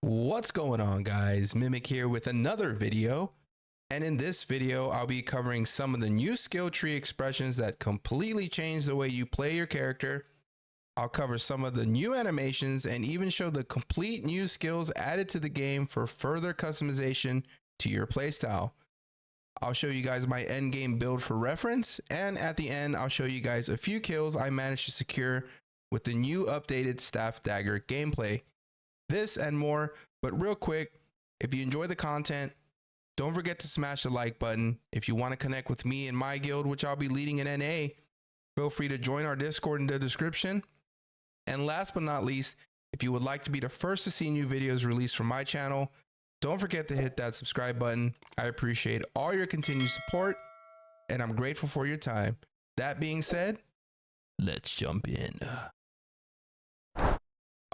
What's going on, guys? Mimic here with another video. And in this video, I'll be covering some of the new skill tree expressions that completely change the way you play your character. I'll cover some of the new animations and even show the complete new skills added to the game for further customization to your playstyle. I'll show you guys my endgame build for reference, and at the end, I'll show you guys a few kills I managed to secure with the new updated Staff Dagger gameplay. This and more, but real quick, if you enjoy the content, don't forget to smash the like button. If you want to connect with me and my guild, which I'll be leading in NA, feel free to join our Discord in the description. And last but not least, if you would like to be the first to see new videos released from my channel, don't forget to hit that subscribe button. I appreciate all your continued support, and I'm grateful for your time. That being said, let's jump in.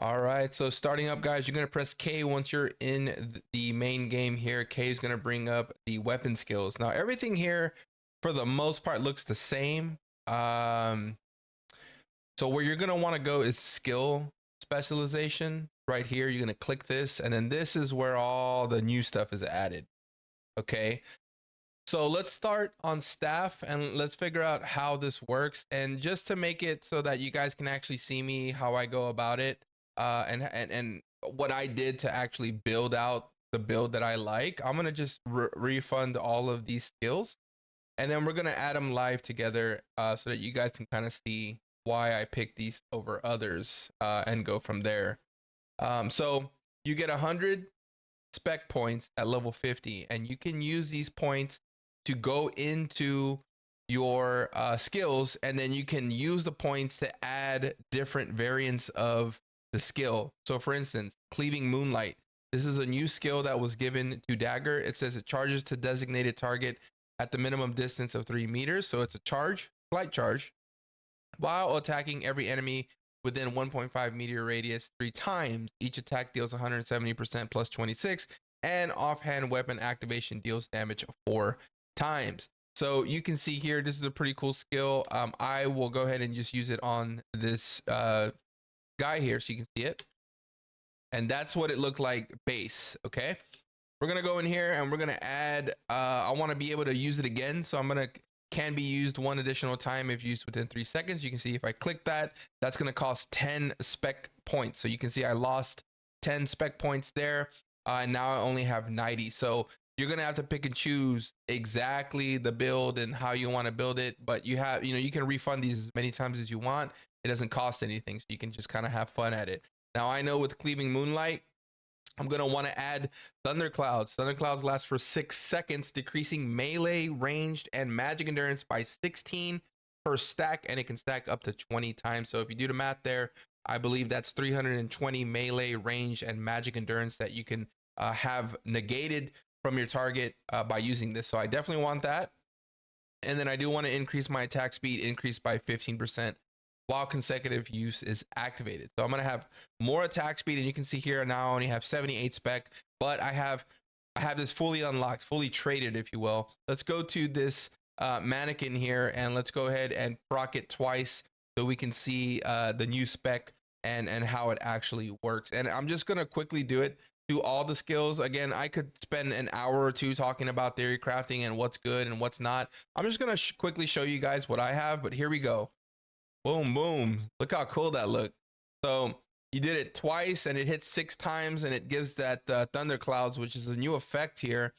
All right, so starting up, guys, you're going to press K once you're in the main game here. K is going to bring up the weapon skills. Now, everything here, for the most part, looks the same. So where you're going to want to go is skill specialization. Right here, you're going to click this, and then this is where all the new stuff is added. Okay, so let's start on staff, and let's figure out how this works. And just to make it so that you guys can actually see me, how I go about it, and what I did to actually build out the build that I like, I'm gonna just refund all of these skills, and then we're gonna add them live together so that you guys can kind of see why I picked these over others and go from there. So you get 100 spec points at level 50, and you can use these points to go into your skills, and then you can use the points to add different variants of the skill. So for instance, cleaving moonlight. This is a new skill that was given to Dagger. It says it charges to designated target at the minimum distance of 3 meters. So it's a charge, flight charge, while attacking every enemy within 1.5 meter radius 3 times. Each attack deals 170% plus 26, and offhand weapon activation deals damage 4 times. So you can see here, this is a pretty cool skill. I will go ahead and just use it on this guy here so you can see it, and that's what it looked like base. Okay, we're gonna go in here and we're gonna add I want to be able to use it again, so I'm gonna can be used 1 additional time if used within 3 seconds. You can see if I click that, that's gonna cost 10 spec points. So you can see I lost 10 spec points there, and now I only have 90. So you're gonna have to pick and choose exactly the build and how you want to build it, but you have, you can refund these as many times as you want. It doesn't cost anything, so you can just kind of have fun at it. Now, I know with cleaving moonlight, I'm going to want to add thunderclouds. Thunderclouds last for 6 seconds, decreasing melee, ranged, and magic endurance by 16 per stack, and it can stack up to 20 times. So if you do the math there, I believe that's 320 melee, range, and magic endurance that you can have negated from your target by using this. So I definitely want that. And then I do want to increase my attack speed, increase by 15%. While consecutive use is activated. So I'm going to have more attack speed, and you can see here now I only have 78 spec, but I have this fully unlocked, fully traded, if you will. Let's go to this mannequin here, and let's go ahead and proc it twice so we can see the new spec and how it actually works. And I'm just going to quickly do all the skills. Again, I could spend an hour or two talking about theory crafting and what's good and what's not. I'm just going to quickly show you guys what I have, but here we go. Boom, boom. Look how cool that looked. So you did it twice, and it hits 6 times, and it gives that thunderclouds, which is a new effect here,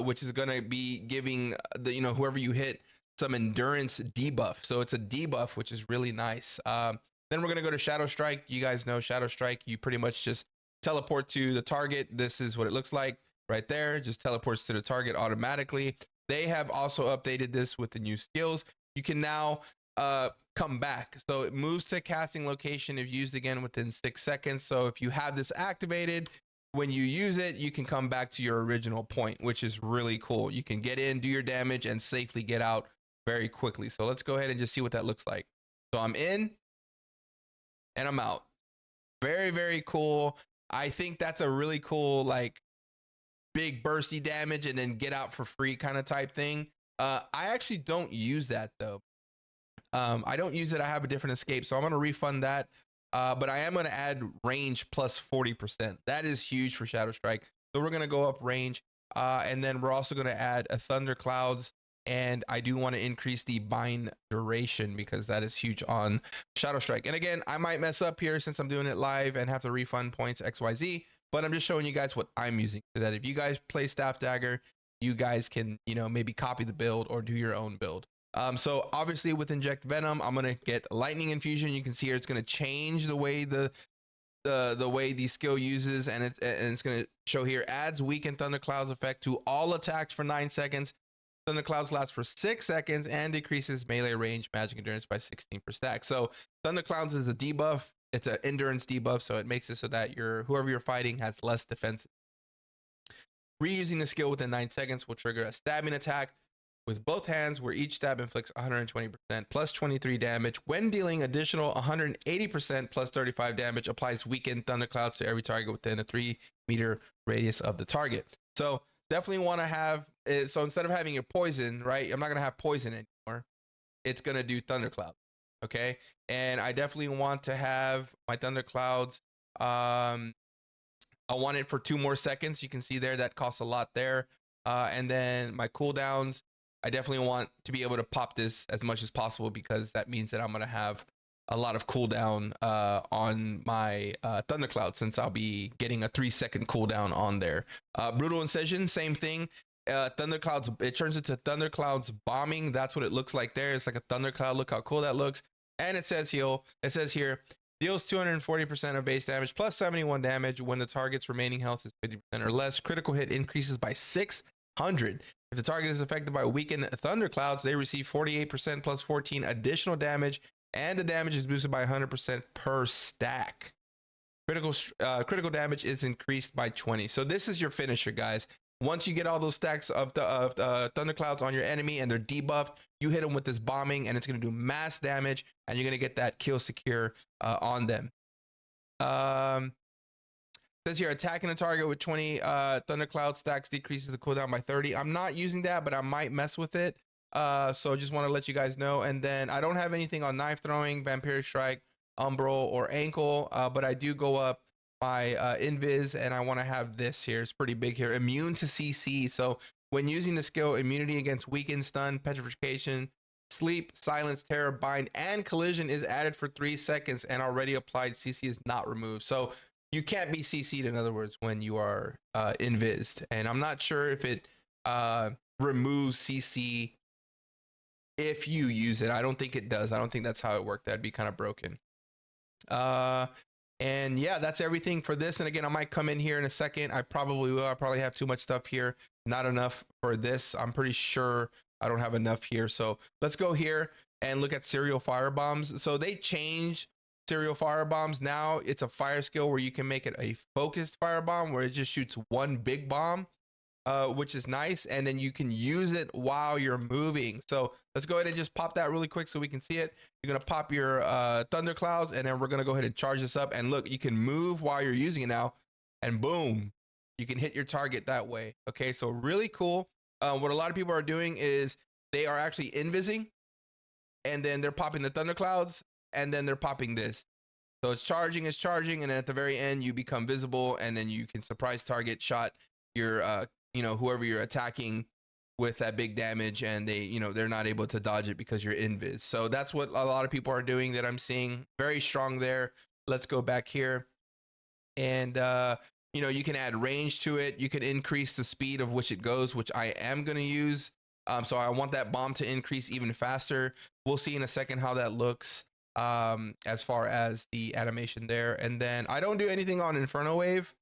which is going to be giving the whoever you hit some endurance debuff. So it's a debuff, which is really nice. Then we're going to go to Shadow Strike. You guys know Shadow Strike. You pretty much just teleport to the target. This is what it looks like right there. Just teleports to the target automatically. They have also updated this with the new skills. You can now come back, so it moves to casting location if used again within 6 seconds. So if you have this activated, when you use it, you can come back to your original point, which is really cool. You can get in, do your damage, and safely get out very quickly. So let's go ahead and just see what that looks like. So I'm in and I'm out. Very, very cool. I think that's a really cool, like, big bursty damage and then get out for free kind of type thing. I actually don't use that though. I don't use it. I have a different escape, so I'm going to refund that. But I am going to add range plus 40%. That is huge for Shadow Strike. So we're going to go up range. And then we're also going to add a Thunderclouds. And I do want to increase the bind duration because that is huge on Shadow Strike. And again, I might mess up here since I'm doing it live and have to refund points XYZ. But I'm just showing you guys what I'm using so that if you guys play Staff Dagger, you guys can, you know, maybe copy the build or do your own build. So obviously with Inject Venom, I'm going to get Lightning Infusion. You can see here it's going to change the way the way the skill uses, and it's going to show here adds weakened Thunderclouds effect to all attacks for 9 seconds. Thunderclouds last for 6 seconds and decreases melee range magic endurance by 16 per stack. So Thunderclouds is a debuff. It's an endurance debuff, so it makes it so that whoever you're fighting has less defense. Reusing the skill within 9 seconds will trigger a stabbing attack with both hands where each stab inflicts 120% plus 23 damage. When dealing additional 180% plus 35 damage, applies weakened Thunderclouds to every target within a 3-meter radius of the target. So definitely want to have it. So instead of having your poison, right, I'm not going to have poison anymore. It's going to do Thundercloud. Okay. And I definitely want to have my Thunderclouds. I want it for 2 more seconds. You can see there that costs a lot there. And then my cooldowns, I definitely want to be able to pop this as much as possible because that means that I'm going to have a lot of cooldown on my Thundercloud, since I'll be getting a 3-second cooldown on there. Brutal Incision, same thing. Thunderclouds, it turns into Thunderclouds bombing. That's what it looks like there. It's like a Thundercloud. Look how cool that looks. And it says here, deals 240% of base damage plus 71 damage when the target's remaining health is 50% or less. Critical hit increases by 600. If the target is affected by weakened Thunderclouds, they receive 48% plus 14 additional damage, and the damage is boosted by 100% per stack. Critical damage is increased by 20. So this is your finisher, guys. Once you get all those stacks of Thunderclouds on your enemy and they're debuffed, you hit them with this bombing, and it's going to do mass damage, and you're going to get that kill secure on them. Says here, attacking a target with 20 Thundercloud stacks decreases the cooldown by 30. I'm not using that, but I might mess with it. So just want to let you guys know. And then I don't have anything on knife throwing, vampiric strike, umbral, or ankle, but I do go up my invis, and I want to have this here. It's pretty big here. Immune to CC. So when using the skill, immunity against weaken, stun, petrification, sleep, silence, terror, bind, and collision is added for 3 seconds, and already applied CC is not removed. So you can't be CC'd, in other words, when you are invised. And I'm not sure if it removes CC if you use it. I don't think it does. I don't think that's how it worked. That'd be kind of broken. And yeah, that's everything for this. And again, I might come in here in a second. I probably will. I probably have too much stuff here. Not enough for this. I'm pretty sure I don't have enough here. So let's go here and look at serial firebombs. So they changed serial firebombs. Now it's a fire skill where you can make it a focused firebomb where it just shoots one big bomb, which is nice. And then you can use it while you're moving. So let's go ahead and just pop that really quick so we can see it. You're going to pop your Thunderclouds, and then we're going to go ahead and charge this up. And look, you can move while you're using it now, and boom, you can hit your target that way. Okay, so really cool. What a lot of people are doing is they are actually invising, and then they're popping the Thunderclouds, and then they're popping this. So it's charging, and at the very end, you become visible, and then you can surprise target shot your, whoever you're attacking with that big damage, and they're not able to dodge it because you're invis. So that's what a lot of people are doing that I'm seeing. Very strong there. Let's go back here. And, you can add range to it. You can increase the speed of which it goes, which I am going to use. So I want that bomb to increase even faster. We'll see in a second how that looks as far as the animation there. And then I don't do anything on Inferno Wave.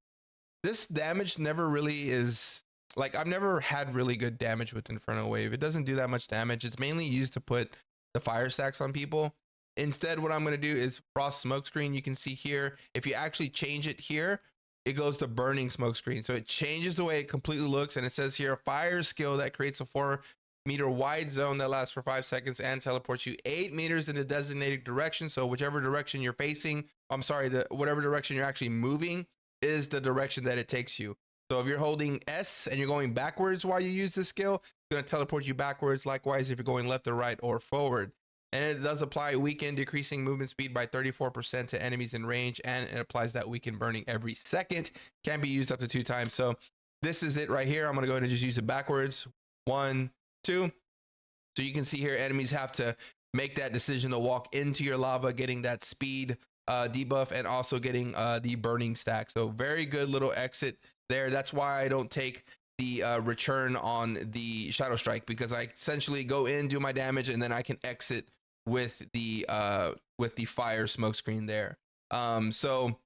This damage never really is, like, I've never had really good damage with Inferno Wave. It doesn't do that much damage. It's mainly used to put the fire stacks on people. Instead, what I'm going to do is Frost Smokescreen. You can see here, if you actually change it here, it goes to Burning Smokescreen. So it changes the way it completely looks. And it says here, fire skill that creates a 4-meter wide zone that lasts for 5 seconds and teleports you 8 meters in the designated direction. So whichever direction you're facing, whatever direction you're actually moving is the direction that it takes you. So if you're holding S and you're going backwards while you use this skill, it's going to teleport you backwards. Likewise, if you're going left or right or forward. And it does apply weaken, decreasing movement speed by 34% to enemies in range, and it applies that weaken burning every second. Can be used up to 2 times. So this is it right here. I'm gonna go ahead and just use it backwards. 1, 2. So you can see here, enemies have to make that decision to walk into your lava, getting that speed debuff, and also getting the burning stack. So very good little exit there. That's why I don't take the return on the Shadow Strike, because I essentially go in, do my damage, and then I can exit with the fire smoke screen there. So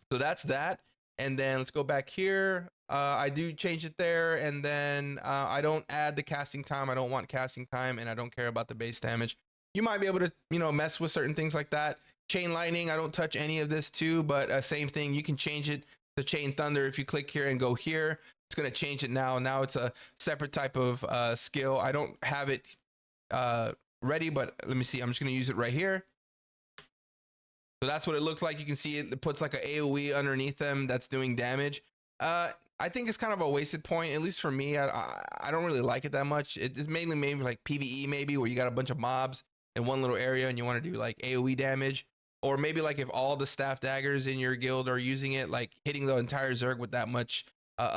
that's that. And then let's go back here. I do change it there, and then I don't add the casting time. I don't want casting time, and I don't care about the base damage. You might be able to, mess with certain things like that. Chain lightning, I don't touch any of this too, but same thing. You can change it to chain thunder. If you click here and go here, it's going to change it now. Now it's a separate type of skill. I don't have it ready, but let me see. I'm just going to use it right here. So that's what it looks like. You can see it puts like an AoE underneath them that's doing damage. I think it's kind of a wasted point, at least for me. I don't really like it that much. It's mainly maybe like PvE, maybe where you got a bunch of mobs in one little area and you want to do like AoE damage. Or maybe like if all the staff daggers in your guild are using it, like hitting the entire Zerg with that much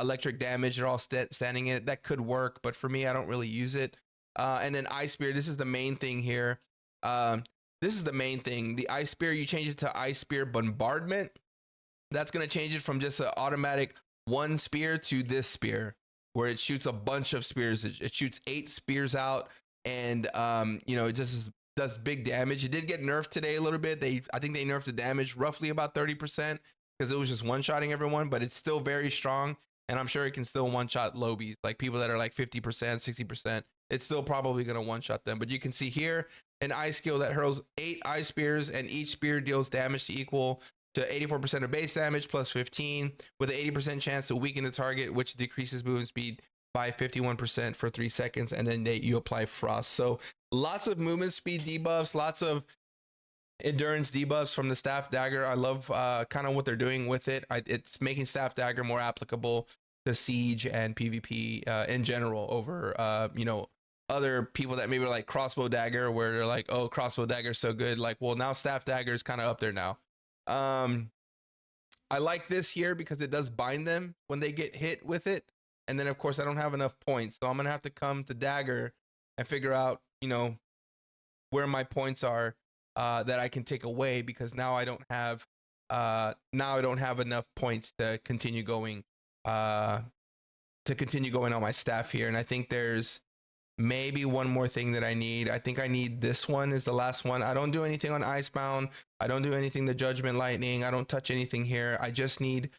electric damage, they're all standing in it. That could work, but for me, I don't really use it. And then Ice Spear, this is the main thing here. This is the main thing. The Ice Spear, you change it to Ice Spear Bombardment. That's going to change it from just an automatic one spear to this spear, where it shoots a bunch of spears. It shoots 8 spears out, and it just does big damage. It did get nerfed today a little bit. I think they nerfed the damage roughly about 30% because it was just one-shotting everyone, but it's still very strong, and I'm sure it can still one-shot lobies, like people that are like 50%, 60%. It's still probably going to one-shot them. But you can see here an ice skill that hurls 8 ice spears, and each spear deals damage to equal to 84% of base damage plus 15, with an 80% chance to weaken the target, which decreases movement speed by 51% for 3 seconds, and then you apply frost. So lots of movement speed debuffs, lots of endurance debuffs from the staff dagger. I love kind of what they're doing with it. It's making staff dagger more applicable to siege and PvP in general over other people that maybe like crossbow dagger, where they're like, oh, crossbow dagger is so good. Like, well, now staff dagger is kind of up there now. I like this here because it does bind them when they get hit with it. And then of course I don't have enough points. So I'm going to have to come to dagger and figure out, where my points are that I can take away, because now I don't have enough points to continue going on my staff here. And I think there's maybe one more thing that I need. I think I need this one is the last one. I don't do anything on Icebound. I don't do anything to Judgment Lightning. I don't touch anything here. I just need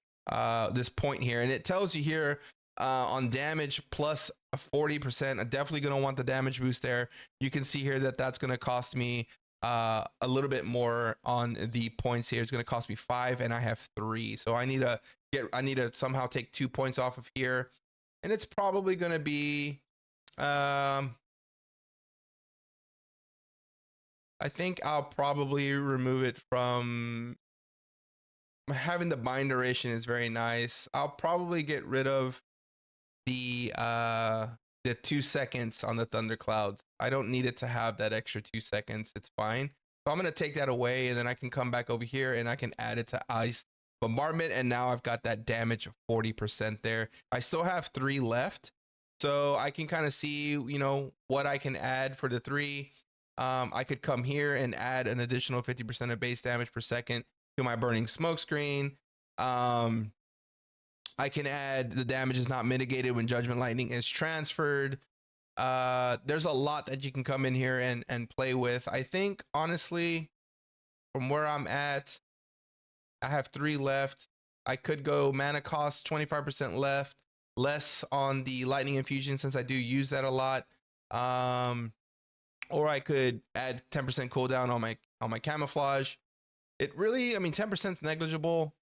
this point here. And it tells you here on damage plus 40%. I'm definitely going to want the damage boost there. You can see here that that's going to cost me a little bit more on the points here. It's going to cost me 5 and I have 3. So I need to somehow take 2 points off of here. And it's probably going to be I think I'll probably remove it from having the bind duration is very nice. I'll probably get rid of the 2 seconds on the thunderclouds. I don't need it to have that extra 2 seconds. It's fine. So I'm going to take that away, and then I can come back over here and I can add it to ice bombardment. And now I've got that damage of 40% there. I still have 3 left. So I can kind of see, what I can add for the 3. I could come here and add an additional 50% of base damage per second to my burning smoke screen. I can add the damage is not mitigated when Judgment Lightning is transferred. There's a lot that you can come in here and play with. I think, honestly, from where I'm at, I have 3 left. I could go mana cost 25% less on the lightning infusion, since I do use that a lot. Or I could add 10% cooldown on my camouflage. It really, 10% is negligible.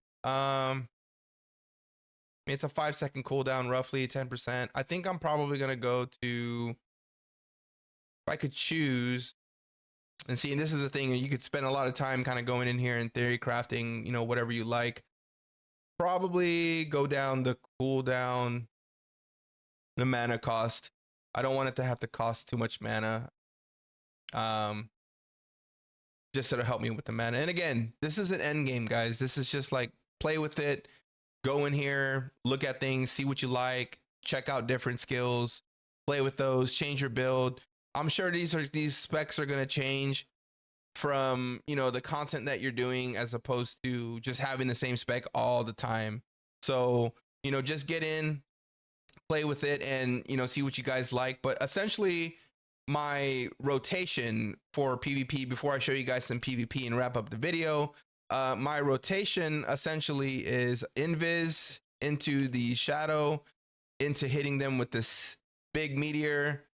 It's a 5-second cooldown, roughly 10%. I think I'm probably gonna go to, if I could choose, and see, and this is the thing, you could spend a lot of time kind of going in here and theory crafting, whatever you like. Probably go down the cooldown, the mana cost. I don't want it to have to cost too much mana. just to help me with the mana. And again, this is an end game, guys. This is just like play with it, go in here, look at things, see what you like, check out different skills, play with those, change your build. I'm sure these specs are going to change from, you know, the content that you're doing, as opposed to just having the same spec all the time. So, you know, just get in, play with it, and, you know, see what you guys like. But essentially, my rotation for PvP, before I show you guys some PvP and wrap up the video, my rotation essentially is invis into the shadow, into hitting them with this big meteor,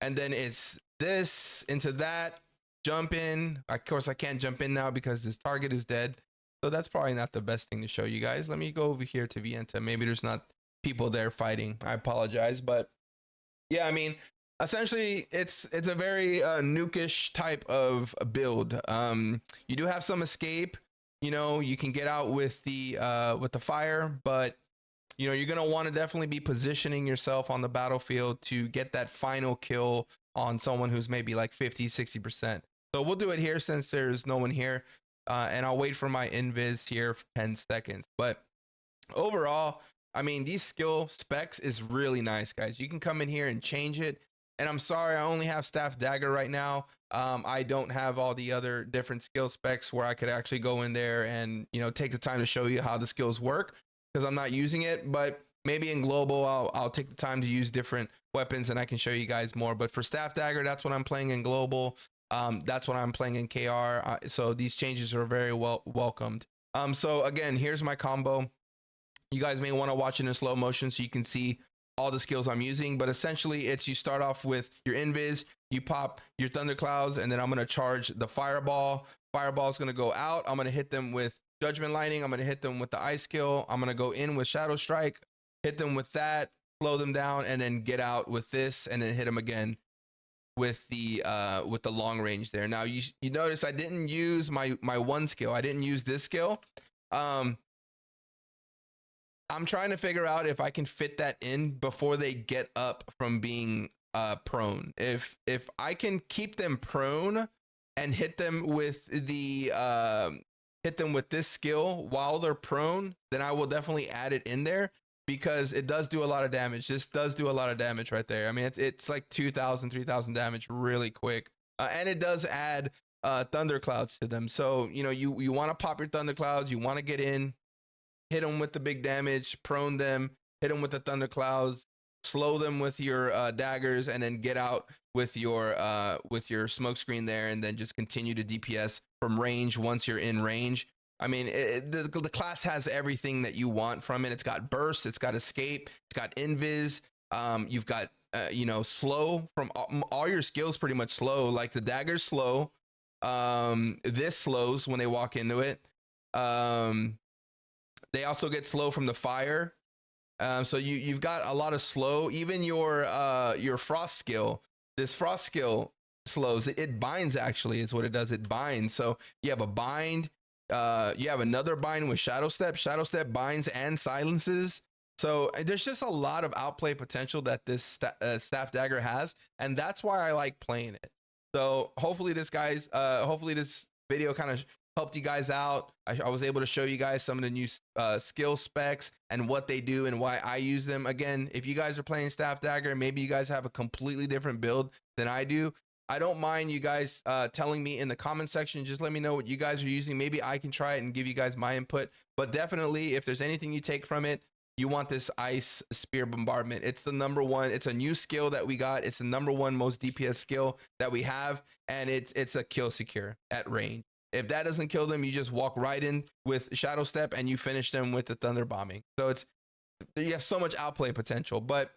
and then it's this into that, jump in. Of course, I can't jump in now because this target is dead, so that's probably not the best thing to show you guys. Let me go over here to Vienta. Maybe there's not people there fighting. I apologize, but yeah, I mean, essentially it's a very nukish type of build. You do have some escape, you know, you can get out with the fire, but you know, you're going to want to definitely be positioning yourself on the battlefield to get that final kill on someone who's maybe like 50-60%. So we'll do it here since there's no one here, and I'll wait for my invis here for 10 seconds. But overall, I mean, these skill specs is really nice, guys. You can come in here and change it. And I'm sorry, I only have staff dagger right now. I don't have all the other different skill specs where I could actually go in there and, you know, take the time to show you how the skills work, because I'm not using it. But maybe in global, I'll take the time to use different weapons and I can show you guys more. But for staff dagger, that's what I'm playing in global. That's what I'm playing in KR. So these changes are very welcomed. So again, here's my combo. You guys may want to watch it in slow motion so you can see all the skills I'm using, but essentially it's, you start off with your invis, you pop your thunderclouds, and then I'm going to charge the fireball. Fireball is going to go out. I'm going to hit them with judgment lightning. I'm going to hit them with the ice skill. I'm going to go in with shadow strike, hit them with that, slow them down, and then get out with this, and then hit them again with the long range there. Now you notice I didn't use my one skill. I didn't use this skill. I'm trying to figure out if I can fit that in before they get up from being prone. If I can keep them prone and hit them with the this skill while they're prone, then I will definitely add it in there, because it does do a lot of damage. This does do a lot of damage right there. I mean, it's like 2,000, 3,000 damage really quick, and it does add thunderclouds to them. So you know, you want to pop your thunderclouds. You want to get in, hit them with the big damage, prone them, hit them with the thunderclouds, slow them with your daggers, and then get out with your smoke screen there, and then just continue to DPS from range once you're in range. I mean, the class has everything that you want from it. It's got burst, it's got escape, it's got invis. You've got you know, slow from all your skills, pretty much slow. Like the dagger's slow. This slows when they walk into it. They also get slow from the fire. So you've got a lot of slow. Even your frost skill, this frost skill slows. It binds, actually, is what it does. It binds. So you have a bind. You have another bind with shadow step. Shadow step binds and silences. So there's just a lot of outplay potential that this staff dagger has, and that's why I like playing it. So hopefully this video kind of helped you guys out. I was able to show you guys some of the new skill specs and what they do and why I use them. Again, if you guys are playing staff dagger, maybe you guys have a completely different build than I do, I don't mind you guys telling me in the comment section. Just let me know what you guys are using. Maybe I can try it and give you guys my input. But definitely, if there's anything you take from it, you want this ice spear bombardment. It's the number one. It's a new skill that we got. It's the number one most DPS skill that we have, and it's a kill secure at range. If that doesn't kill them, you just walk right in with shadow step and you finish them with the thunder bombing. So you have so much outplay potential. But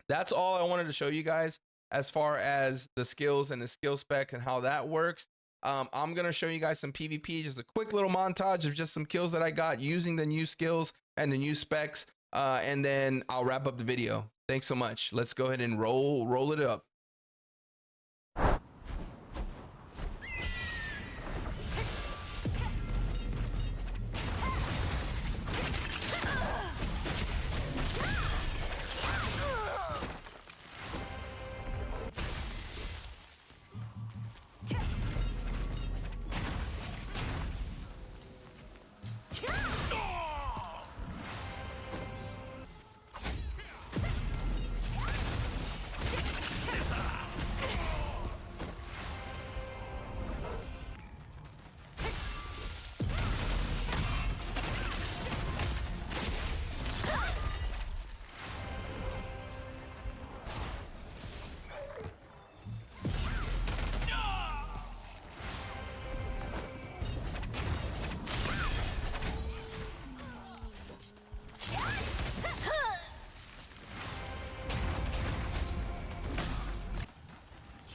that's all I wanted to show you guys as far as the skills and the skill spec and how that works. I'm going to show you guys some PvP, just a quick little montage of just some kills that I got using the new skills and the new specs. And then I'll wrap up the video. Thanks so much. Let's go ahead and roll it up.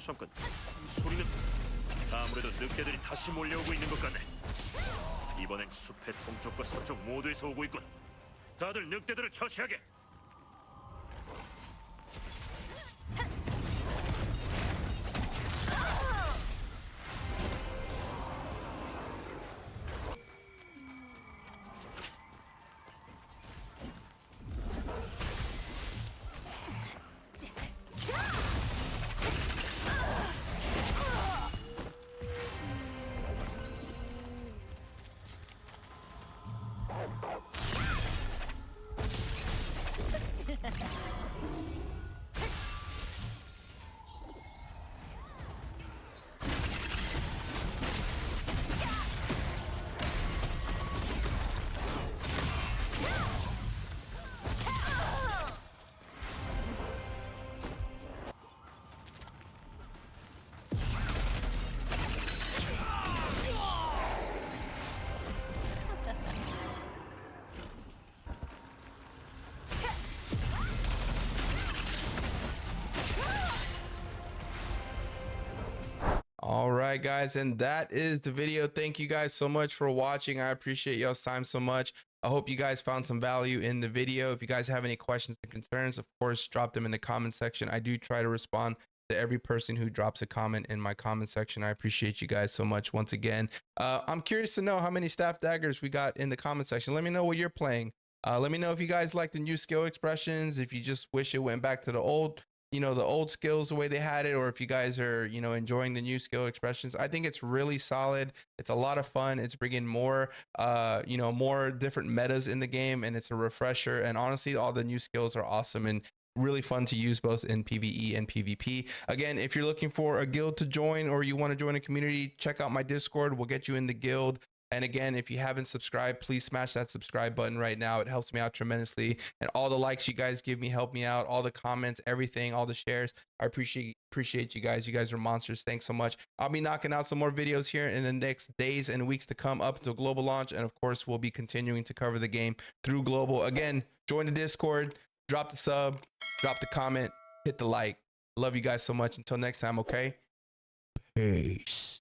잠깐, 이 소리는 아무래도 늑대들이 다시 몰려오고 있는 것 같네. 이번엔 숲의 동쪽과 서쪽 모두에서 오고 있군. 다들 늑대들을 처치하게. All right, guys, and that is the video. Thank you guys so much for watching. I appreciate y'all's time so much. I hope you guys found some value in the video. If you guys have any questions and concerns, of course, drop them in the comment section. I do try to respond to every person who drops a comment in my comment section. I appreciate you guys so much once again. I'm curious to know how many staff daggers we got in the comment section. Let me know what you're playing. Let me know if you guys like the new skill expressions, if you just wish it went back to the old skills the way they had it, or if you guys are enjoying the new skill expressions. I think it's really solid. It's a lot of fun. It's bringing more more different metas in the game, and it's a refresher. And honestly, all the new skills are awesome and really fun to use both in PvE and PvP. Again, if you're looking for a guild to join or you want to join a community, check out my Discord. We'll get you in the guild. And again, if you haven't subscribed, please smash that subscribe button right now. It helps me out tremendously. And all the likes you guys give me help me out. All the comments, everything, all the shares. I appreciate you guys. You guys are monsters. Thanks so much. I'll be knocking out some more videos here in the next days and weeks to come up until global launch. And of course, we'll be continuing to cover the game through global. Again, join the Discord, drop the sub, drop the comment, hit the like. Love you guys so much. Until next time, okay? Peace.